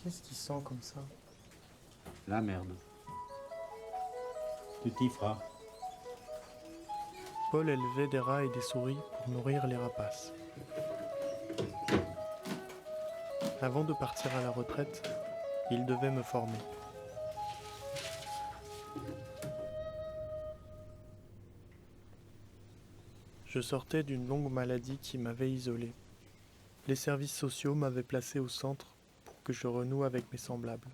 Qu'est-ce qui sent comme ça? La merde. Tu t'y feras. Paul élevait des rats et des souris pour nourrir les rapaces. Avant de partir à la retraite, il devait me former. Je sortais d'une longue maladie qui m'avait isolé. Les services sociaux m'avaient placé au centre pour que je renoue avec mes semblables.